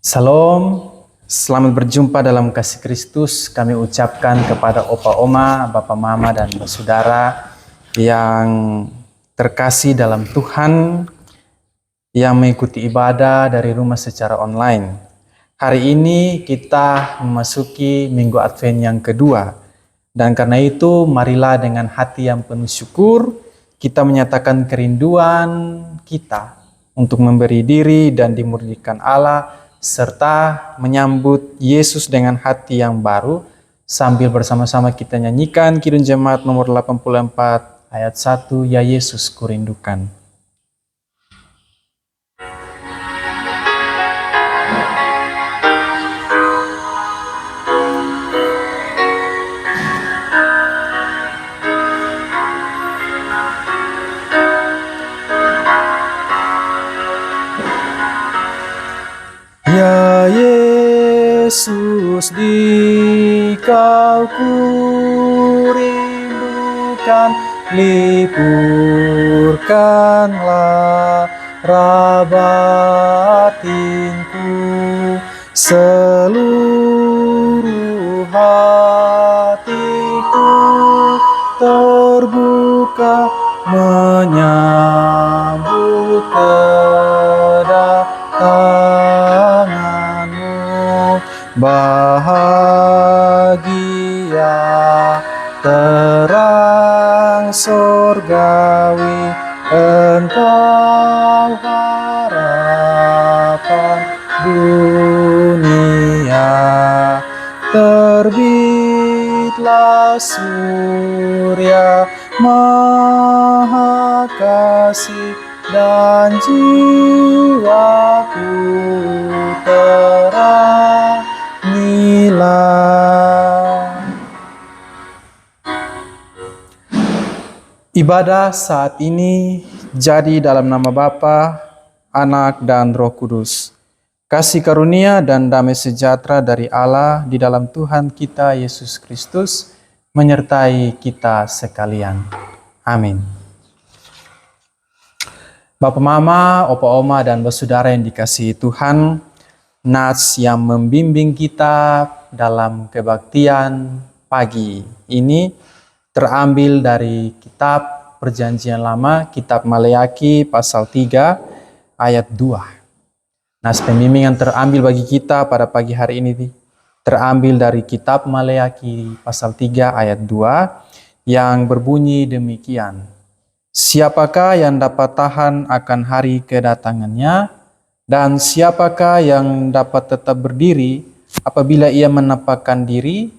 Salam, selamat berjumpa dalam kasih Kristus. Kami ucapkan kepada opa oma, bapak mama, dan saudara yang terkasih dalam Tuhan yang mengikuti ibadah dari rumah secara online. Hari ini kita memasuki Minggu Advent yang kedua. Dan karena itu marilah dengan hati yang penuh syukur kita menyatakan kerinduan kita untuk memberi diri dan dimurnikan Allah serta menyambut Yesus dengan hati yang baru sambil bersama-sama kita nyanyikan Kidung Jemaat nomor 84 ayat 1, Ya Yesus kurindukan. Ya Yesus, di Kau kurindukan, lipurkanlah batinku, seluruh hatiku terbuka menyambut kedatangan-Mu. Bahagia terang sorgawi, Engkau harapan dunia. Terbitlah surya maha kasih dan jiwaku terangilah. Ibadah saat ini jadi dalam nama Bapa, Anak, dan Roh Kudus. Kasih karunia dan damai sejahtera dari Allah di dalam Tuhan kita Yesus Kristus menyertai kita sekalian. Amin. Bapak Mama, Opa Oma, dan saudara yang dikasihi Tuhan, nats yang membimbing kita dalam kebaktian pagi ini terambil dari kitab Perjanjian Lama, kitab Maleakhi pasal 3 ayat 2. Nas pembimbingan terambil bagi kita pada pagi hari ini terambil dari kitab Maleakhi pasal 3 ayat 2 yang berbunyi demikian. Siapakah yang dapat tahan akan hari kedatangannya, dan siapakah yang dapat tetap berdiri apabila ia menampakkan diri?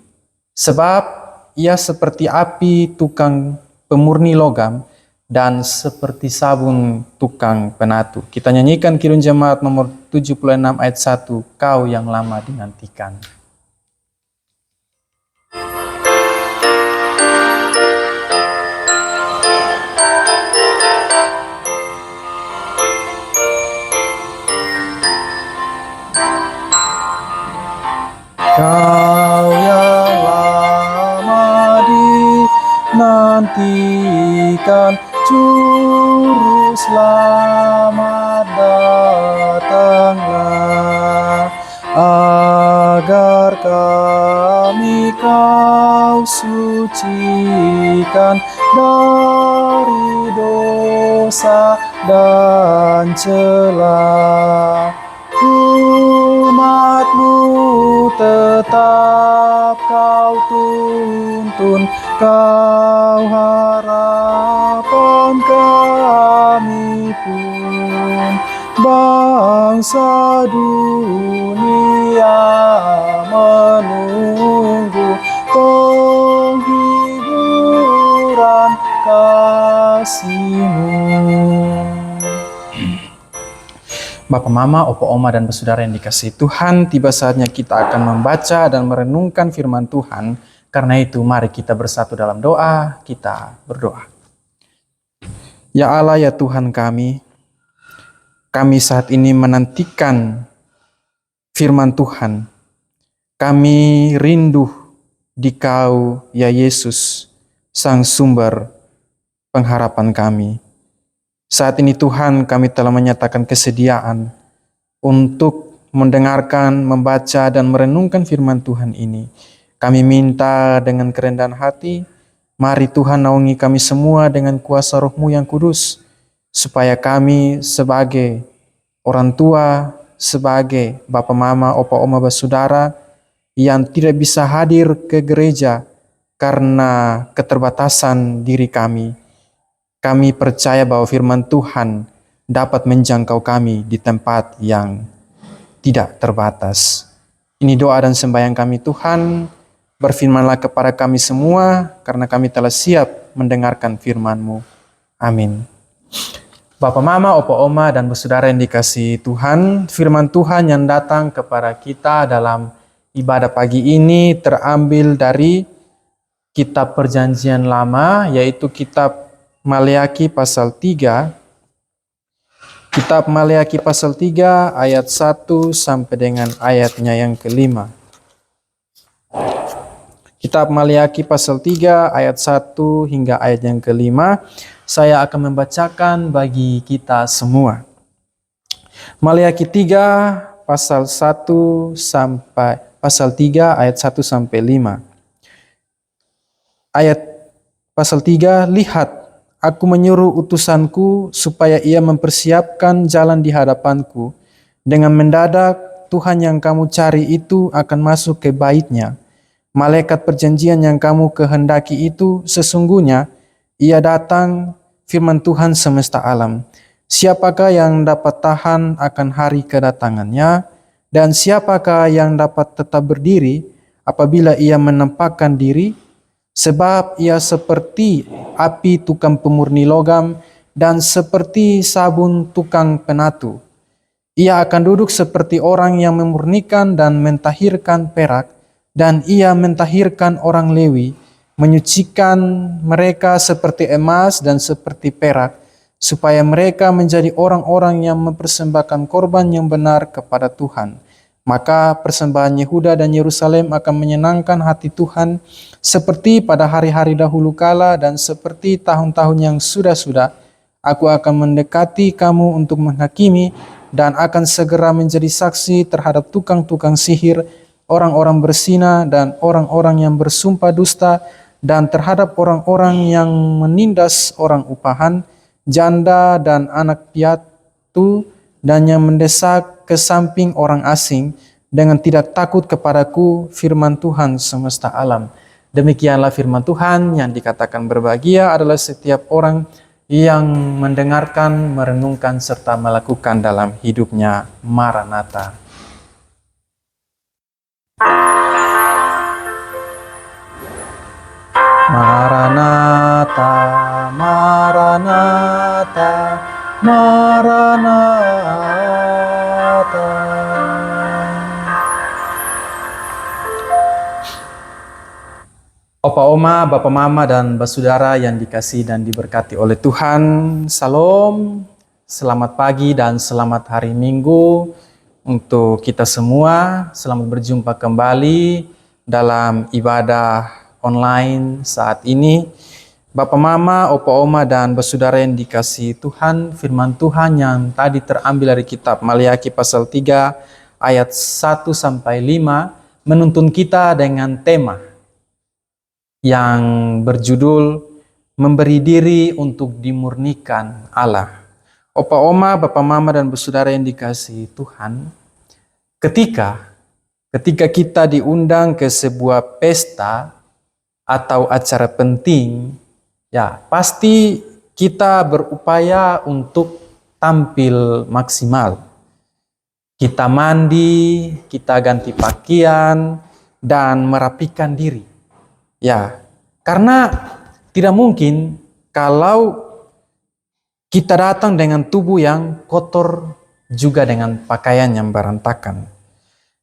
Sebab ia seperti api tukang pemurni logam dan seperti sabun tukang penatu. Kita nyanyikan Kidung Jemaat nomor 76 ayat 1, Kau yang lama dinantikan. Kau yang lama dinantikan, Juru Selamat datanglah, agar kami Kau sucikan dari dosa dan celah. Umat-Mu tetap Kau tuntun, Kau harapan kami pun. Bangsa dunia menunggu penghiburan kasih-Mu. Bapak Mama, Opa Oma, dan saudara yang dikasihi Tuhan, tiba saatnya kita akan membaca dan merenungkan firman Tuhan. Karena itu mari kita bersatu dalam doa, kita berdoa. Ya Allah, ya Tuhan kami saat ini menantikan firman Tuhan. Kami rindu di Kau, ya Yesus, Sang Sumber pengharapan kami. Saat ini Tuhan, kami telah menyatakan kesediaan untuk mendengarkan, membaca, dan merenungkan firman Tuhan ini. Kami minta dengan kerendahan hati, mari Tuhan naungi kami semua dengan kuasa Roh-Mu yang kudus, supaya kami sebagai orang tua, sebagai Bapak Mama, Opa Oma, Saudara yang tidak bisa hadir ke gereja karena keterbatasan diri kami. Kami percaya bahwa firman Tuhan dapat menjangkau kami di tempat yang tidak terbatas. Ini doa dan sembahyang kami Tuhan. Berfirmanlah kepada kami semua, karena kami telah siap mendengarkan firman-Mu. Amin. Bapak, Mama, Opa, Oma, dan Saudara yang dikasihi Tuhan, firman Tuhan yang datang kepada kita dalam ibadah pagi ini terambil dari kitab Perjanjian Lama, yaitu kitab Maleakhi pasal 3. Kitab Maleakhi pasal 3 ayat 1 sampai dengan ayatnya yang kelima. Kitab Maleakhi pasal 3 ayat 1 hingga ayat yang kelima. Saya akan membacakan bagi kita semua. Maleakhi 3 pasal 1 sampai pasal 3 ayat 1 sampai 5. Ayat pasal 3, lihat, aku menyuruh utusanku supaya ia mempersiapkan jalan di hadapanku. Dengan mendadak Tuhan yang kamu cari itu akan masuk ke baitnya. Malaikat perjanjian yang kamu kehendaki itu sesungguhnya ia datang, firman Tuhan semesta alam. Siapakah yang dapat tahan akan hari kedatangannya? Dan siapakah yang dapat tetap berdiri apabila ia menampakkan diri? Sebab ia seperti api tukang pemurni logam dan seperti sabun tukang penatu. Ia akan duduk seperti orang yang memurnikan dan mentahirkan perak, dan ia mentahirkan orang Lewi, menyucikan mereka seperti emas dan seperti perak, supaya mereka menjadi orang-orang yang mempersembahkan korban yang benar kepada Tuhan. Maka persembahan Yehuda dan Yerusalem akan menyenangkan hati Tuhan, seperti pada hari-hari dahulu kala dan seperti tahun-tahun yang sudah-sudah. Aku akan mendekati kamu untuk menghakimi dan akan segera menjadi saksi terhadap tukang-tukang sihir, orang-orang berzina dan orang-orang yang bersumpah dusta, dan terhadap orang-orang yang menindas orang upahan, janda dan anak piatu, dan yang mendesak ke samping orang asing dengan tidak takut kepadaku, firman Tuhan semesta alam. Demikianlah firman Tuhan. Yang dikatakan berbahagia adalah setiap orang yang mendengarkan, merenungkan, serta melakukan dalam hidupnya. Maranatha. Maranatha, Maranatha, Maranatha. Opa Oma, Bapak Mama, dan Saudara yang dikasihi dan diberkati oleh Tuhan. Salam, selamat pagi dan selamat hari Minggu untuk kita semua. Selamat berjumpa kembali dalam ibadah online saat ini. Bapak Mama, Opa Oma, dan Saudara yang dikasihi Tuhan, firman Tuhan yang tadi terambil dari kitab Maleakhi pasal 3 ayat 1 sampai 5 menuntun kita dengan tema yang berjudul memberi diri untuk dimurnikan Allah. Opa Oma, Bapak Mama, dan Saudara yang dikasihi Tuhan, ketika kita diundang ke sebuah pesta atau acara penting, ya pasti kita berupaya untuk tampil maksimal. Kita mandi, kita ganti pakaian, dan merapikan diri. Ya, karena tidak mungkin kalau kita datang dengan tubuh yang kotor juga dengan pakaian yang berantakan.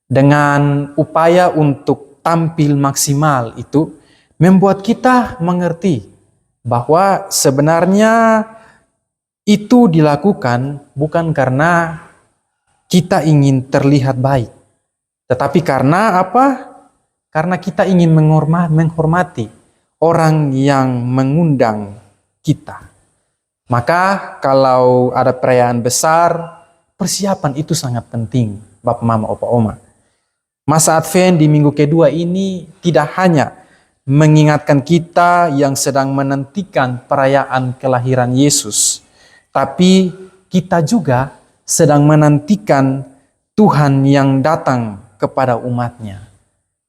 Dengan upaya untuk tampil maksimal itu membuat kita mengerti bahwa sebenarnya itu dilakukan bukan karena kita ingin terlihat baik, tetapi karena apa? Karena kita ingin menghormati orang yang mengundang kita. Maka kalau ada perayaan besar, persiapan itu sangat penting. Bapak Mama Opa Oma. Masa Advent di minggu kedua ini tidak hanya mengingatkan kita yang sedang menantikan perayaan kelahiran Yesus, tapi kita juga sedang menantikan Tuhan yang datang kepada umatnya.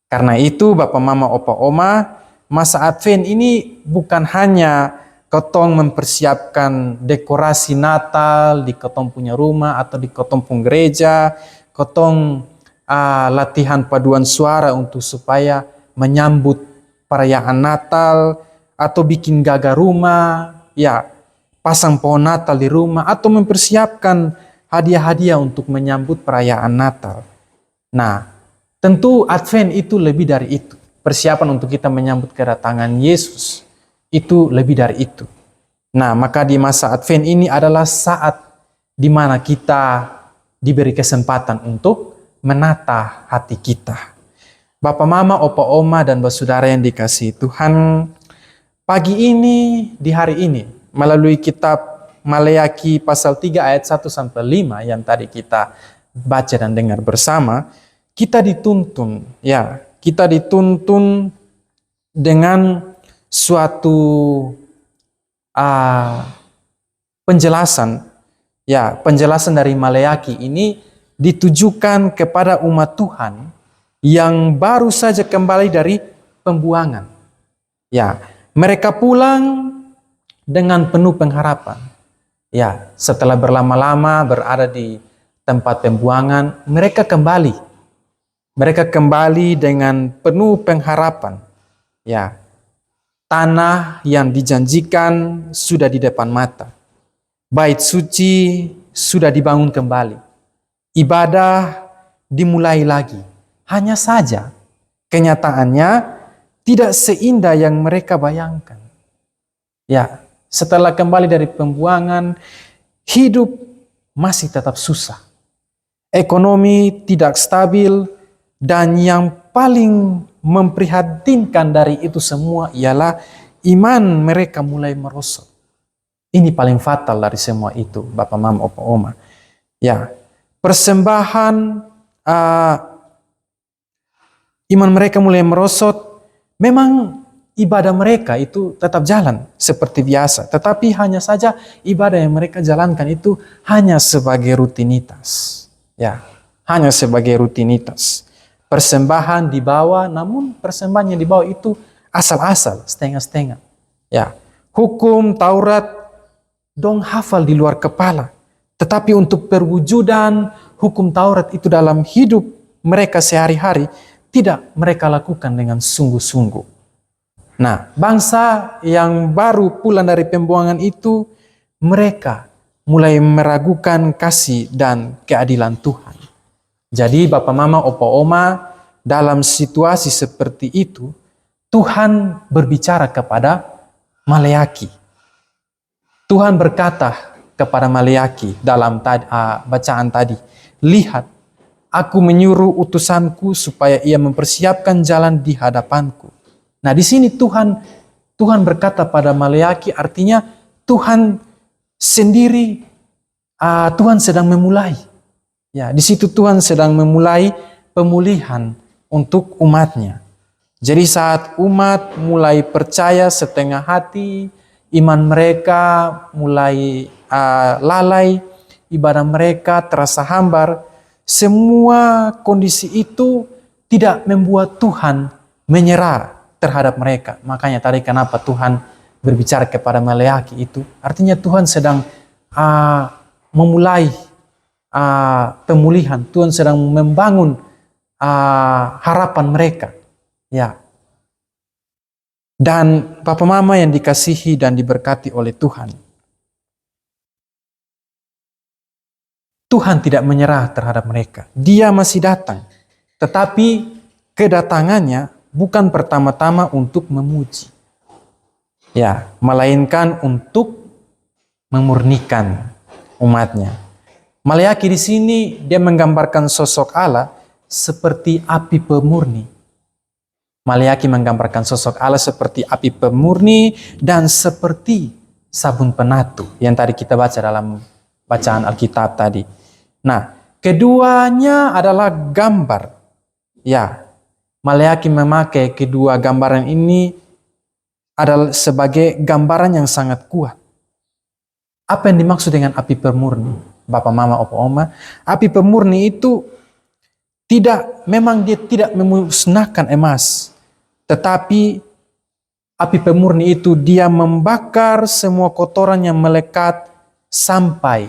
Karena itu Bapak Mama Opa Oma, masa Advent ini bukan hanya ketong mempersiapkan dekorasi Natal di ketong punya rumah atau di ketong pun gereja, ketong latihan paduan suara untuk supaya menyambut perayaan Natal, atau bikin gaga rumah, ya, pasang pohon Natal di rumah, atau mempersiapkan hadiah-hadiah untuk menyambut perayaan Natal. Nah, tentu Advent itu lebih dari itu. Persiapan untuk kita menyambut kedatangan Yesus itu lebih dari itu. Nah, maka di masa Advent ini adalah saat di mana kita diberi kesempatan untuk menata hati kita. Bapak Mama, Opa Oma, dan Saudara yang dikasihi Tuhan, pagi ini, di hari ini, melalui kitab Maleakhi pasal 3 ayat 1-5 yang tadi kita baca dan dengar bersama, kita dituntun dengan suatu penjelasan dari Maleakhi ini ditujukan kepada umat Tuhan yang baru saja kembali dari pembuangan. Ya, mereka pulang dengan penuh pengharapan. Ya, setelah berlama-lama berada di tempat pembuangan, mereka kembali. Mereka kembali dengan penuh pengharapan. Ya, tanah yang dijanjikan sudah di depan mata. Bait suci sudah dibangun kembali. Ibadah dimulai lagi. Hanya saja kenyataannya tidak seindah yang mereka bayangkan. Ya, setelah kembali dari pembuangan, hidup masih tetap susah. Ekonomi tidak stabil, dan yang paling memprihatinkan dari itu semua ialah iman mereka mulai merosot. Ini paling fatal dari semua itu, Bapak Mama Opa Oma. Ya, persembahan iman mereka mulai merosot. Memang ibadah mereka itu tetap jalan seperti biasa, tetapi hanya saja ibadah yang mereka jalankan itu hanya sebagai rutinitas. Ya, hanya sebagai rutinitas. Persembahan dibawa, namun persembahan yang dibawa itu asal-asal, setengah-setengah. Ya, hukum Taurat dong hafal di luar kepala, tetapi untuk perwujudan hukum Taurat itu dalam hidup mereka sehari-hari tidak mereka lakukan dengan sungguh-sungguh. Nah, bangsa yang baru pulang dari pembuangan itu, mereka mulai meragukan kasih dan keadilan Tuhan. Jadi Bapak Mama Opa Oma, dalam situasi seperti itu, Tuhan berbicara kepada Maleakhi. Tuhan berkata kepada Maleakhi dalam bacaan tadi, "Lihat, Aku menyuruh utusanku supaya ia mempersiapkan jalan di hadapanku." Nah, di sini Tuhan berkata pada Maleakhi, artinya Tuhan sendiri, Tuhan sedang memulai. Ya, di situ Tuhan sedang memulai pemulihan untuk umatnya. Jadi saat umat mulai percaya setengah hati, iman mereka mulai lalai, ibadah mereka terasa hambar, semua kondisi itu tidak membuat Tuhan menyerah terhadap mereka. Makanya tadi kenapa Tuhan berbicara kepada Maleakhi itu, artinya Tuhan sedang memulai pemulihan. Tuhan sedang membangun harapan mereka. Ya. Dan Bapak Mama yang dikasihi dan diberkati oleh Tuhan, Tuhan tidak menyerah terhadap mereka. Dia masih datang. Tetapi kedatangannya bukan pertama-tama untuk memuji. Ya, melainkan untuk memurnikan umatnya. Maleakhi di sini dia menggambarkan sosok Allah seperti api pemurni. Maleakhi menggambarkan sosok Allah seperti api pemurni dan seperti sabun penatu yang tadi kita baca dalam bacaan Alkitab tadi. Nah, Keduanya adalah gambar. Ya, Maleakhi memakai kedua gambaran ini adalah sebagai gambaran yang sangat kuat. Apa yang dimaksud dengan api pemurni? Bapak, Mama, Opa, Oma, api pemurni itu memang dia tidak memusnahkan emas, tetapi api pemurni itu dia membakar semua kotoran yang melekat sampai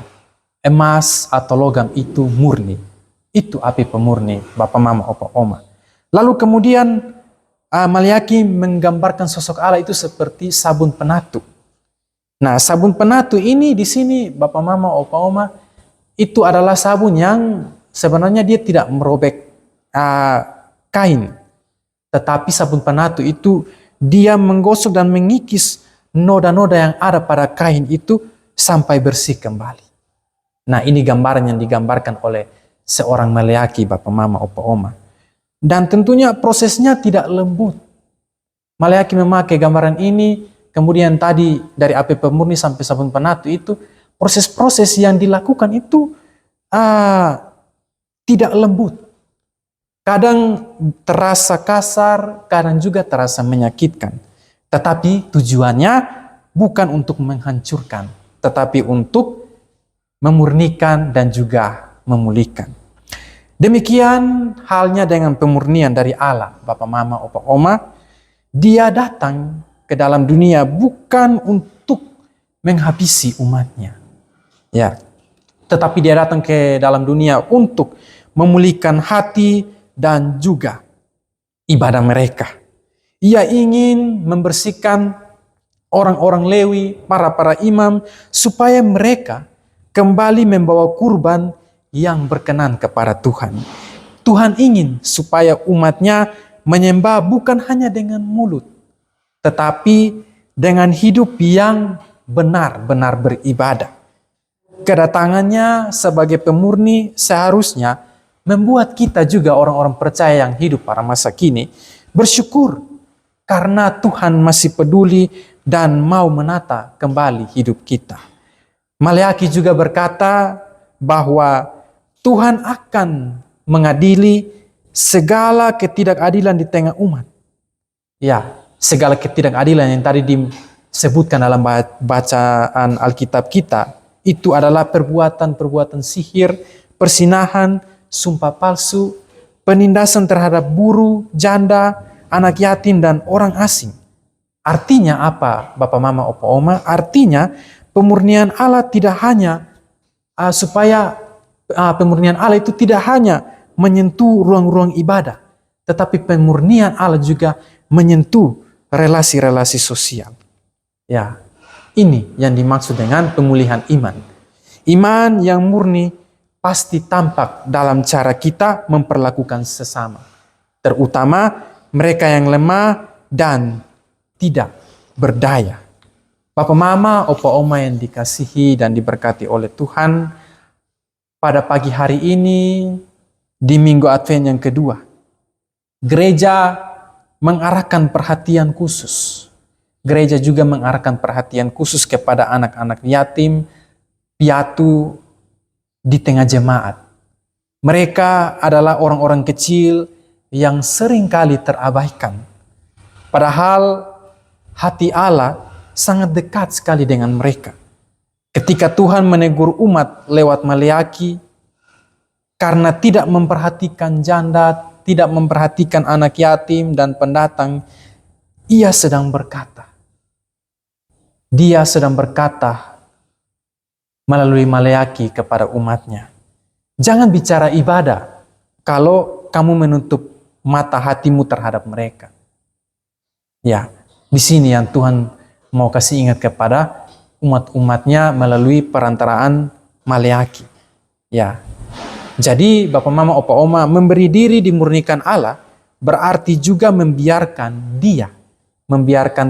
emas atau logam itu murni. Itu api pemurni, Bapak, Mama, Opa, Oma. Lalu kemudian Maleakhi menggambarkan sosok Allah itu seperti sabun penatu. Nah, sabun penatu ini di sini Bapak, Mama, Opa, Oma, itu adalah sabun yang sebenarnya dia tidak merobek kain. Tetapi sabun penatu itu dia menggosok dan mengikis noda-noda yang ada pada kain itu sampai bersih kembali. Nah, ini gambaran yang digambarkan oleh seorang Maleakhi, Bapak, Mama, Opa, Oma. Dan tentunya prosesnya tidak lembut. Maleakhi memakai gambaran ini. Kemudian tadi dari api pemurni sampai sabun penatu itu proses-proses yang dilakukan itu tidak lembut. Kadang terasa kasar, kadang juga terasa menyakitkan. Tetapi tujuannya bukan untuk menghancurkan, tetapi untuk memurnikan dan juga memulihkan. Demikian halnya dengan pemurnian dari Allah, Bapak, Mama, Opa, Oma. Dia datang ke dalam dunia bukan untuk menghabisi umatnya. Ya. Tetapi dia datang ke dalam dunia untuk memulihkan hati dan juga ibadah mereka. Ia ingin membersihkan orang-orang Lewi, para imam, supaya mereka kembali membawa kurban yang berkenan kepada Tuhan. Tuhan ingin supaya umatnya menyembah bukan hanya dengan mulut, tetapi dengan hidup yang benar-benar beribadah. Kedatangannya sebagai pemurni seharusnya membuat kita juga orang-orang percaya yang hidup pada masa kini bersyukur karena Tuhan masih peduli dan mau menata kembali hidup kita. Maleakhi juga berkata bahwa Tuhan akan mengadili segala ketidakadilan di tengah umat. Ya, segala ketidakadilan yang tadi disebutkan dalam bacaan Alkitab kita, itu adalah perbuatan-perbuatan sihir, persinahan, sumpah palsu, penindasan terhadap buruh, janda, anak yatim, dan orang asing. Artinya apa, Bapak, Mama, Opa, Oma? Artinya pemurnian Allah tidak hanya pemurnian Allah itu tidak hanya menyentuh ruang-ruang ibadah, tetapi pemurnian Allah juga menyentuh relasi-relasi sosial. Ya, ini yang dimaksud dengan pemulihan iman. Iman yang murni pasti tampak dalam cara kita memperlakukan sesama, terutama mereka yang lemah dan tidak berdaya. Bapak, Mama, Opa, Oma yang dikasihi dan diberkati oleh Tuhan, pada pagi hari ini di Minggu Advent yang kedua, gereja mengarahkan perhatian khusus. Gereja juga mengarahkan perhatian khusus kepada anak-anak yatim, piatu di tengah jemaat. Mereka adalah orang-orang kecil yang seringkali terabaikan. Padahal hati Allah sangat dekat sekali dengan mereka. Ketika Tuhan menegur umat lewat Maleakhi karena tidak memperhatikan janda, tidak memperhatikan anak yatim dan pendatang, Dia sedang berkata melalui Maleakhi kepada umatnya, jangan bicara ibadah kalau kamu menutup mata hatimu terhadap mereka. Ya, di sini yang Tuhan mau kasih ingat kepada umat-umatnya melalui perantaraan Maleakhi. Ya, jadi Bapak, Mama, Opa, Oma, memberi diri dimurnikan Allah berarti juga membiarkan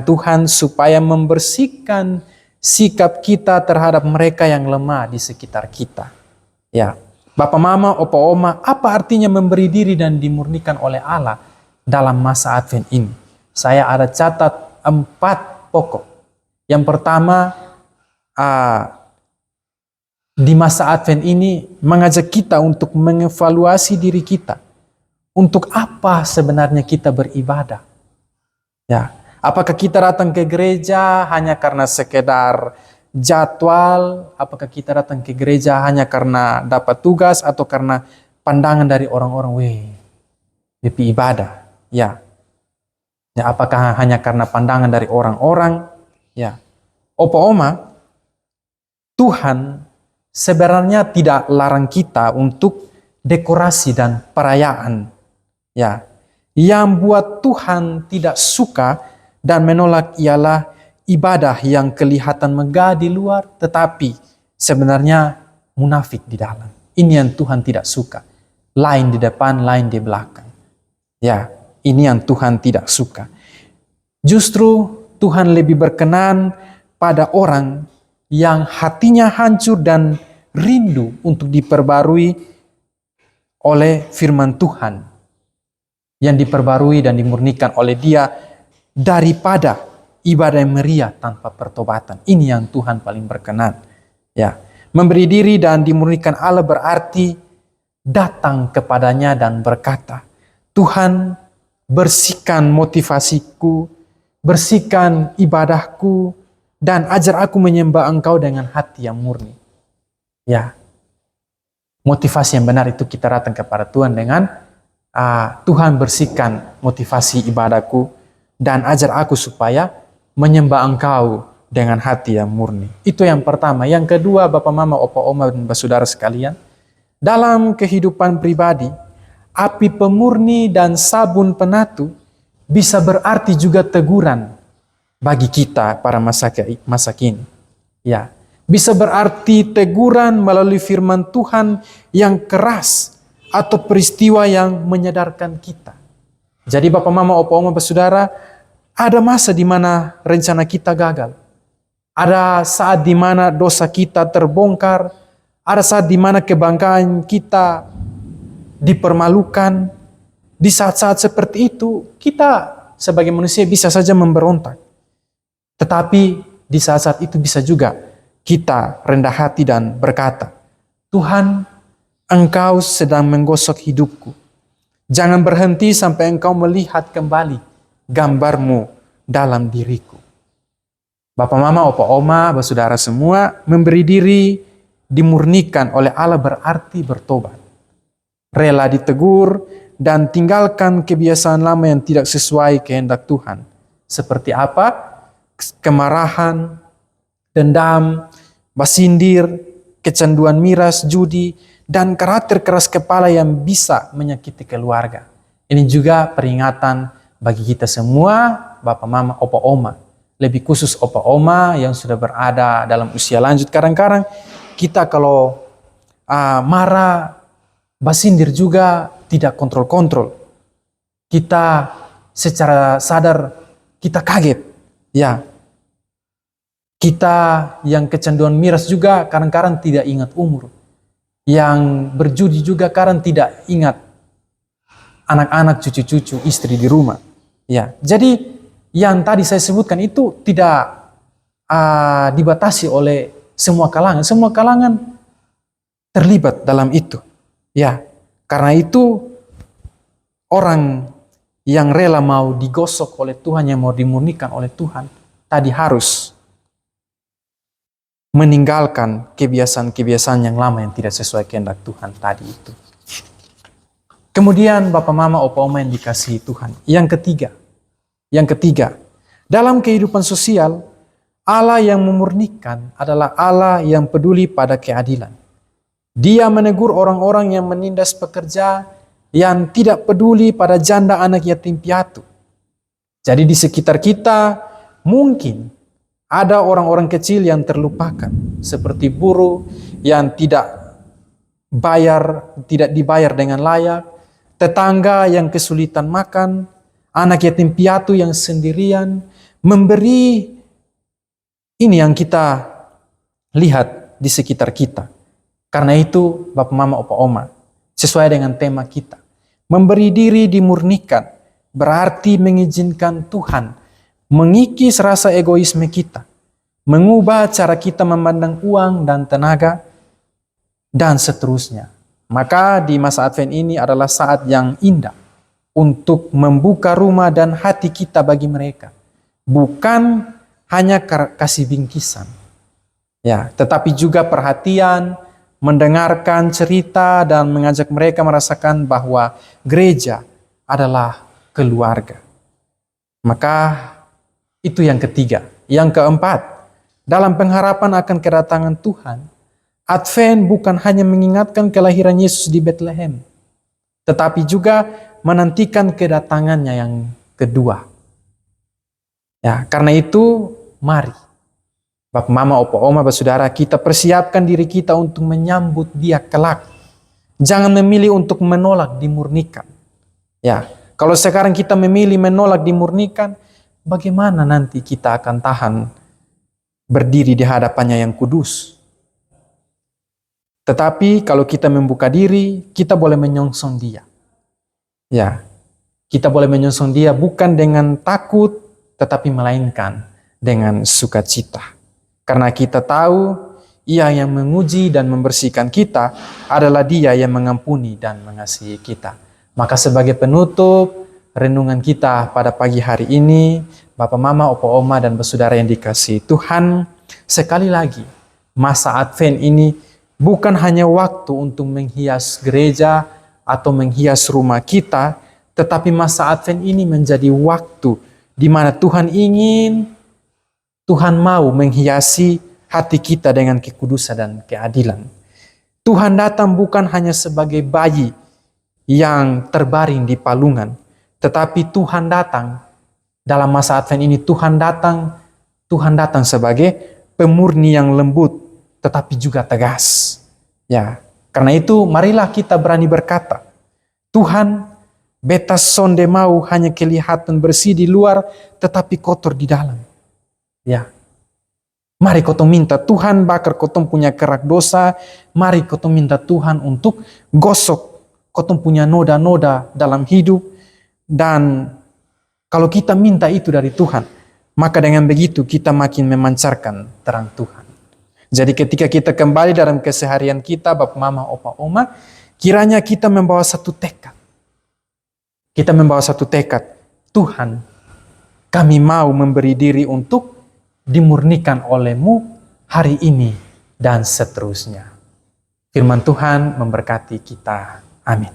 Tuhan supaya membersihkan sikap kita terhadap mereka yang lemah di sekitar kita. Ya, Bapak, Mama, Opa, Oma, apa artinya memberi diri dan dimurnikan oleh Allah dalam masa Advent ini? Saya ada catat 4 pokok. Yang pertama, di masa Advent ini mengajak kita untuk mengevaluasi diri kita. Untuk apa sebenarnya kita beribadah? Ya, apakah kita datang ke gereja hanya karena sekedar jadwal? Apakah kita datang ke gereja hanya karena dapat tugas atau karena pandangan dari orang-orang, lebih ibadah? Ya. Ya, apakah hanya karena pandangan dari orang-orang? Ya. Opa Oma, Tuhan sebenarnya tidak larang kita untuk dekorasi dan perayaan. Ya. Yang buat Tuhan tidak suka dan menolak ialah ibadah yang kelihatan megah di luar tetapi sebenarnya munafik di dalam. Ini yang Tuhan tidak suka. Lain di depan, lain di belakang. Ya, ini yang Tuhan tidak suka. Justru Tuhan lebih berkenan pada orang yang hatinya hancur dan rindu untuk diperbarui oleh firman Tuhan. Yang diperbarui dan dimurnikan oleh Dia daripada ibadah yang meriah tanpa pertobatan. Ini yang Tuhan paling berkenan. Ya, memberi diri dan dimurnikan Allah berarti datang kepadanya dan berkata, Tuhan, bersihkan motivasiku, bersihkan ibadahku, dan ajar aku menyembah Engkau dengan hati yang murni. Ya, motivasi yang benar itu kita datang kepada Tuhan dengan Tuhan, bersihkan motivasi ibadahku dan ajar aku supaya menyembah Engkau dengan hati yang murni. Itu yang pertama. Yang kedua, Bapak, Mama, Opa, Oma, dan saudara sekalian, dalam kehidupan pribadi, api pemurni dan sabun penatu bisa berarti juga teguran bagi kita para masa kini. Ya, bisa berarti teguran melalui firman Tuhan yang keras atau peristiwa yang menyadarkan kita. Jadi Bapak, Mama, Opa, Oma, saudara, ada masa di mana rencana kita gagal. Ada saat di mana dosa kita terbongkar. Ada saat di mana kebanggaan kita dipermalukan. Di saat-saat seperti itu, kita sebagai manusia bisa saja memberontak. Tetapi di saat-saat itu bisa juga kita rendah hati dan berkata, Tuhan, Engkau sedang menggosok hidupku. Jangan berhenti sampai Engkau melihat kembali gambarmu dalam diriku. Bapak, Mama, Opa, Oma, saudara semua, memberi diri dimurnikan oleh Allah berarti bertobat. Rela ditegur dan tinggalkan kebiasaan lama yang tidak sesuai kehendak Tuhan. Seperti apa? Kemarahan, dendam, basindir, kecanduan miras, judi, dan karakter keras kepala yang bisa menyakiti keluarga. Ini juga peringatan bagi kita semua, Bapak, Mama, Opa, Oma. Lebih khusus Opa, Oma yang sudah berada dalam usia lanjut. Kadang-kadang kita kalau marah, basindir juga tidak kontrol-kontrol. Kita secara sadar, kita kaget. Ya, kita yang kecanduan miras juga kadang-kadang tidak ingat umur. Yang berjudi juga kadang tidak ingat anak-anak, cucu-cucu, istri di rumah. Ya, jadi yang tadi saya sebutkan itu tidak dibatasi oleh semua kalangan. Semua kalangan terlibat dalam itu. Ya, karena itu orang yang rela mau digosok oleh Tuhan, yang mau dimurnikan oleh Tuhan, tadi harus meninggalkan kebiasaan-kebiasaan yang lama yang tidak sesuai kehendak Tuhan tadi itu. Kemudian Bapak, Mama, Opa, Oma yang dikasihi Tuhan. Yang ketiga, dalam kehidupan sosial, Allah yang memurnikan adalah Allah yang peduli pada keadilan. Dia menegur orang-orang yang menindas pekerja, yang tidak peduli pada janda, anak yatim piatu. Jadi di sekitar kita mungkin ada orang-orang kecil yang terlupakan, seperti buruh yang tidak dibayar dengan layak, tetangga yang kesulitan makan, anak yatim piatu yang sendirian. Memberi ini yang kita lihat di sekitar kita. Karena itu Bapak, Mama, Opa, Oma, sesuai dengan tema kita, memberi diri dimurnikan berarti mengizinkan Tuhan mengikis rasa egoisme kita, mengubah cara kita memandang uang dan tenaga, dan seterusnya. Maka di masa Advent ini adalah saat yang indah untuk membuka rumah dan hati kita bagi mereka. Bukan hanya kasih bingkisan, ya, tetapi juga perhatian, mendengarkan cerita dan mengajak mereka merasakan bahwa gereja adalah keluarga. Maka itu yang ketiga. Yang keempat, dalam pengharapan akan kedatangan Tuhan, Advent bukan hanya mengingatkan kelahiran Yesus di Bethlehem, tetapi juga menantikan kedatangannya yang kedua. Ya, karena itu mari Bapak, Mama, Opa, Oma, Saudara, kita persiapkan diri kita untuk menyambut Dia kelak. Jangan memilih untuk menolak dimurnikan. Ya, kalau sekarang kita memilih menolak dimurnikan, bagaimana nanti kita akan tahan berdiri di hadapannya yang kudus? Tetapi kalau kita membuka diri, kita boleh menyongsong Dia. Ya, kita boleh menyongsong Dia bukan dengan takut, tetapi melainkan dengan sukacita. Karena kita tahu Ia yang menguji dan membersihkan kita adalah Dia yang mengampuni dan mengasihi kita. Maka sebagai penutup renungan kita pada pagi hari ini, Bapak, Mama, Opa, Oma, dan Saudara yang dikasihi Tuhan, sekali lagi masa Advent ini bukan hanya waktu untuk menghias gereja atau menghias rumah kita, tetapi masa Advent ini menjadi waktu di mana Tuhan mau menghiasi hati kita dengan kekudusan dan keadilan. Tuhan datang bukan hanya sebagai bayi yang terbaring di palungan, tetapi Tuhan datang dalam masa Advent ini. Tuhan datang sebagai pemurni yang lembut, tetapi juga tegas. Ya, karena itu marilah kita berani berkata, Tuhan, beta sonde mau hanya kelihatan bersih di luar, tetapi kotor di dalam. Ya, mari kotong minta Tuhan bakar kotong punya kerak dosa. Mari kotong minta Tuhan untuk gosok kotong punya noda-noda dalam hidup. Dan kalau kita minta itu dari Tuhan, maka dengan begitu kita makin memancarkan terang Tuhan. Jadi ketika kita kembali dalam keseharian kita, Bapak, Mama, Opa, Oma, kiranya kita membawa satu tekad. Kita membawa satu tekad. Tuhan, kami mau memberi diri untuk dimurnikan oleh-Mu hari ini dan seterusnya. Firman Tuhan memberkati kita. Amin.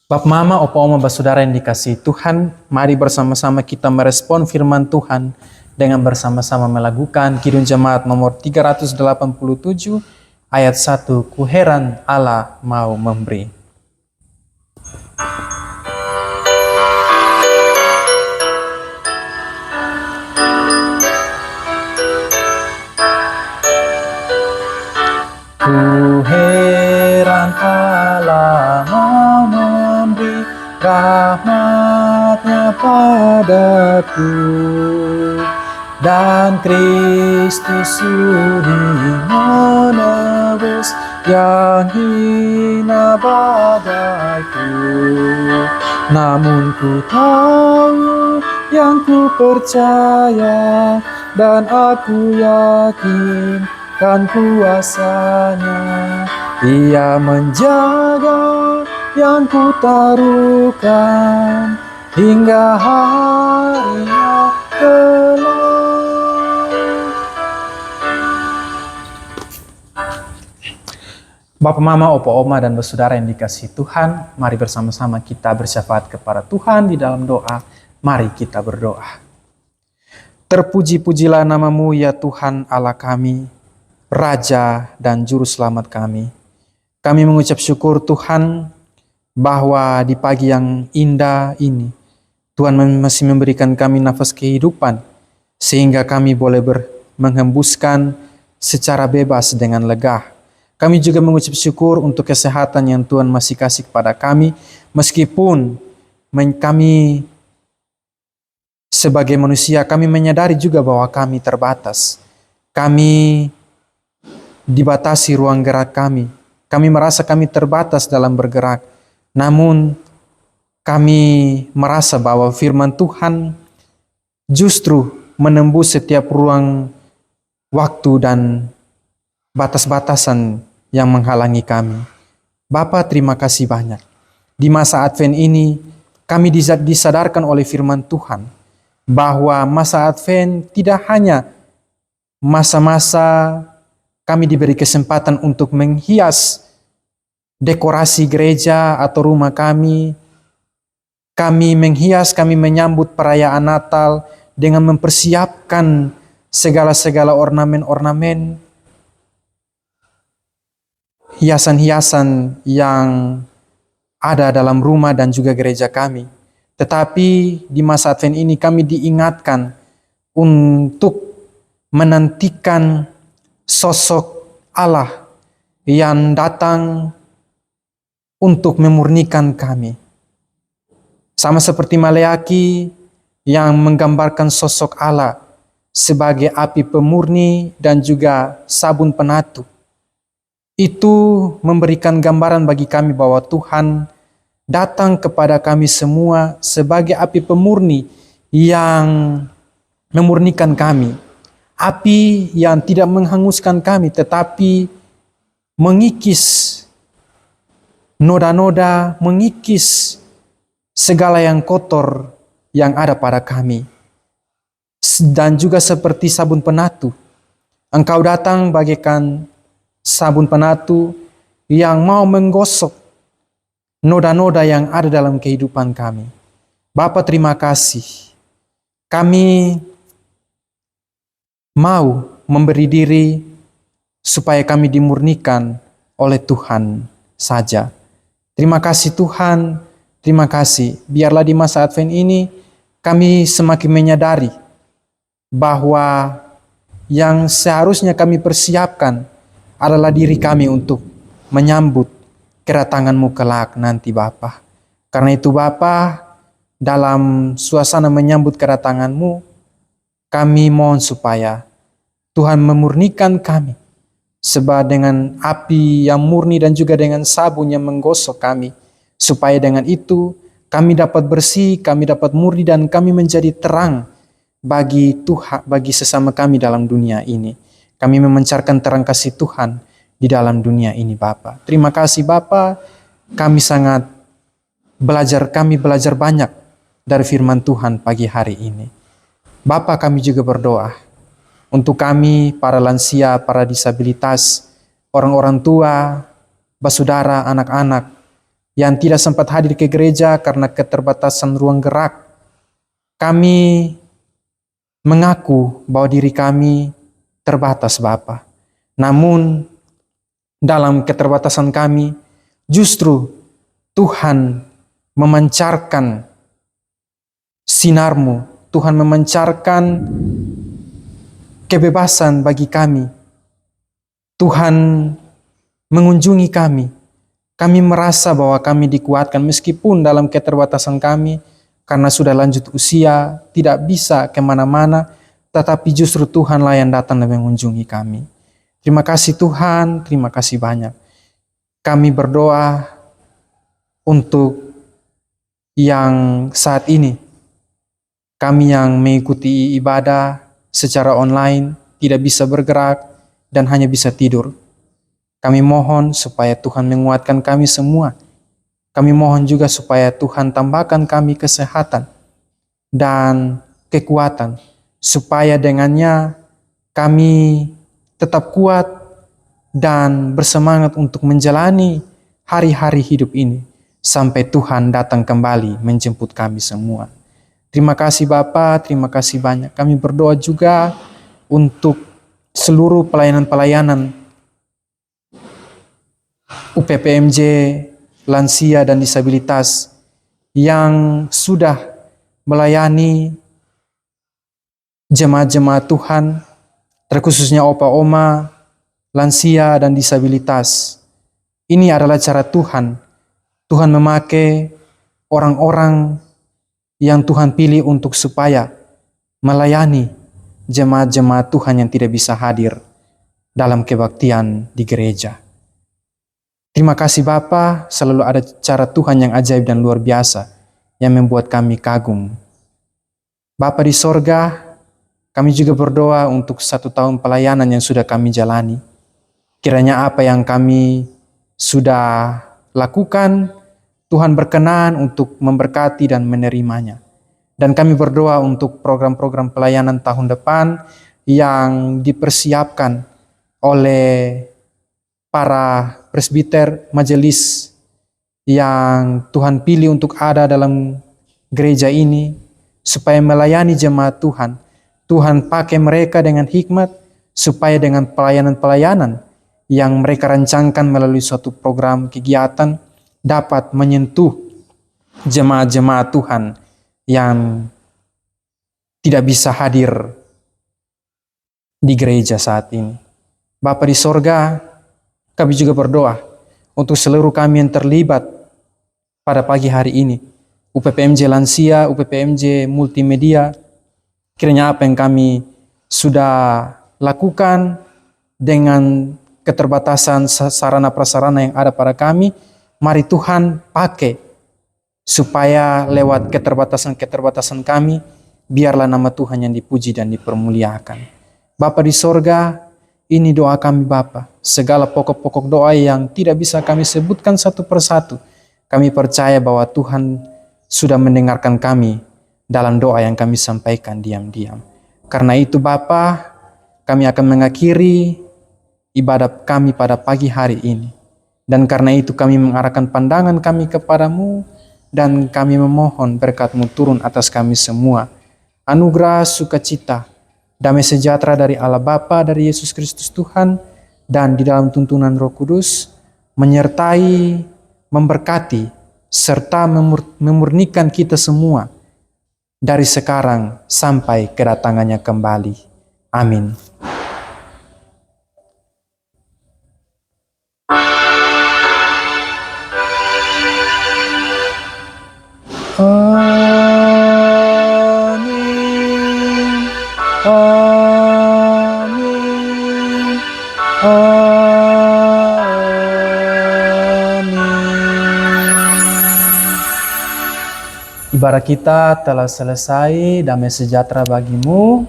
Bapak, Mama, Opa, Oma, Saudara yang dikasihi Tuhan, mari bersama-sama kita merespon firman Tuhan dengan bersama-sama melakukan Kidung Jemaat nomor 387 ayat 1, ku heran Allah mau memberi. Ku heran Allah mau memberi rahmat-Nya padaku, dan Kristus sudi menebus yang hina bagaiku. Namun ku tahu, yang ku percaya, dan aku yakin kan kuasa-Nya. Ia menjaga yang ku taruhkan hingga harinya kelak. Bapak, Mama, Opa, Oma, dan Saudara yang dikasihi Tuhan, mari bersama-sama kita bersyafaat kepada Tuhan di dalam doa. Mari kita berdoa. Terpuji-pujilah nama-Mu ya Tuhan Allah kami, Raja dan Juru Selamat kami. Kami mengucap syukur Tuhan bahwa di pagi yang indah ini Tuhan masih memberikan kami nafas kehidupan sehingga kami boleh menghembuskan secara bebas dengan lega. Kami juga mengucap syukur untuk kesehatan yang Tuhan masih kasih kepada kami, meskipun kami sebagai manusia kami menyadari juga bahwa kami terbatas. Kami dibatasi ruang gerak kami. Kami merasa kami terbatas dalam bergerak. Namun kami merasa bahwa firman Tuhan justru menembus setiap ruang waktu dan batas-batasan yang menghalangi kami. Bapa, terima kasih banyak. Di masa Advent ini, kami disadarkan oleh firman Tuhan bahwa masa Advent tidak hanya masa-masa kami diberi kesempatan untuk menghias dekorasi gereja atau rumah kami. Kami menghias, kami menyambut perayaan Natal dengan mempersiapkan segala-segala ornamen-ornamen, hiasan-hiasan yang ada dalam rumah dan juga gereja kami. Tetapi di masa Advent ini kami diingatkan untuk menantikan sosok Allah yang datang untuk memurnikan kami. Sama seperti Maleaki yang menggambarkan sosok Allah sebagai api pemurni dan juga sabun penatu. Itu memberikan gambaran bagi kami bahwa Tuhan datang kepada kami semua sebagai api pemurni yang memurnikan kami. Api yang tidak menghanguskan kami tetapi mengikis noda-noda, mengikis segala yang kotor yang ada pada kami. Dan juga seperti sabun penatu, Engkau datang bagaikan sabun penatu yang mau menggosok noda-noda yang ada dalam kehidupan kami. Bapa, terima kasih. Kami mau memberi diri supaya kami dimurnikan oleh Tuhan saja. Terima kasih Tuhan, terima kasih. Biarlah di masa Advent ini kami semakin menyadari bahwa yang seharusnya kami persiapkan adalah diri kami untuk menyambut kedatangan-Mu kelak nanti Bapa. Karena itu Bapa, dalam suasana menyambut kedatangan-Mu, kami mohon supaya Tuhan memurnikan kami, sebab dengan api yang murni dan juga dengan sabun yang menggosok kami, supaya dengan itu kami dapat bersih, kami dapat murni, dan kami menjadi terang bagi Tuhan, bagi sesama kami dalam dunia ini. Kami memancarkan terang kasih Tuhan di dalam dunia ini Bapa. Terima kasih Bapa, kami belajar banyak dari firman Tuhan pagi hari ini. Bapa, kami juga berdoa untuk kami, para lansia, para disabilitas, orang-orang tua, basudara, anak-anak yang tidak sempat hadir ke gereja karena keterbatasan ruang gerak. Kami mengaku bahwa diri kami terbatas Bapa. Namun dalam keterbatasan kami justru Tuhan memancarkan sinar-Mu. Tuhan memancarkan kebebasan bagi kami. Tuhan mengunjungi kami. Kami merasa bahwa kami dikuatkan meskipun dalam keterbatasan kami karena sudah lanjut usia, tidak bisa kemana-mana, tetapi justru Tuhanlah yang datang dan mengunjungi kami. Terima kasih Tuhan, terima kasih banyak. Kami berdoa untuk yang saat ini, kami yang mengikuti ibadah secara online, tidak bisa bergerak, dan hanya bisa tidur. Kami mohon supaya Tuhan menguatkan kami semua. Kami mohon juga supaya Tuhan tambahkan kami kesehatan dan kekuatan, supaya dengannya kami tetap kuat dan bersemangat untuk menjalani hari-hari hidup ini sampai Tuhan datang kembali menjemput kami semua. Terima kasih Bapa, terima kasih banyak. Kami berdoa juga untuk seluruh pelayanan-pelayanan UPPMJ, lansia dan disabilitas yang sudah melayani jemaat-jemaat Tuhan, terkhususnya opa-oma, lansia dan disabilitas. Ini adalah cara Tuhan. Tuhan memakai orang-orang yang Tuhan pilih untuk supaya melayani jemaat-jemaat Tuhan yang tidak bisa hadir dalam kebaktian di gereja. Terima kasih Bapa, selalu ada cara Tuhan yang ajaib dan luar biasa yang membuat kami kagum. Bapa di sorga, Kami juga berdoa untuk 1 tahun pelayanan yang sudah kami jalani. Kiranya apa yang kami sudah lakukan, Tuhan berkenan untuk memberkati dan menerimanya. Dan kami berdoa untuk program-program pelayanan tahun depan yang dipersiapkan oleh para presbiter majelis yang Tuhan pilih untuk ada dalam gereja ini, supaya melayani jemaat Tuhan. Tuhan pakai mereka dengan hikmat, supaya dengan pelayanan-pelayanan yang mereka rancangkan melalui suatu program kegiatan dapat menyentuh jemaat-jemaat Tuhan yang tidak bisa hadir di gereja saat ini. Bapa di sorga, kami juga berdoa untuk seluruh kami yang terlibat pada pagi hari ini. UPPMJ Lansia, UPPMJ Multimedia, kiranya apa yang kami sudah lakukan dengan keterbatasan sarana prasarana yang ada pada kami, mari Tuhan pakai supaya lewat keterbatasan-keterbatasan kami, biarlah nama Tuhan yang dipuji dan dipermuliakan. Bapa di sorga, ini doa kami Bapa. Segala pokok-pokok doa yang tidak bisa kami sebutkan satu persatu, kami percaya bahwa Tuhan sudah mendengarkan kami dalam doa yang kami sampaikan diam-diam. Karena itu Bapa, kami akan mengakhiri ibadah kami pada pagi hari ini. Dan karena itu kami mengarahkan pandangan kami kepadamu, dan kami memohon berkat-Mu turun atas kami semua. Anugerah, sukacita, damai sejahtera dari Allah Bapa, dari Yesus Kristus Tuhan, dan di dalam tuntunan Roh Kudus, menyertai, memberkati, serta memurnikan kita semua dari sekarang sampai kedatangannya kembali. Amin. Amin. Amin. Ibadah kita telah selesai. Damai sejahtera bagimu,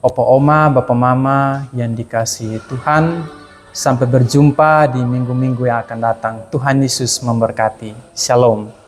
Opa Oma, Bapak Mama yang dikasihi Tuhan. Sampai berjumpa di minggu-minggu yang akan datang. Tuhan Yesus memberkati. Shalom.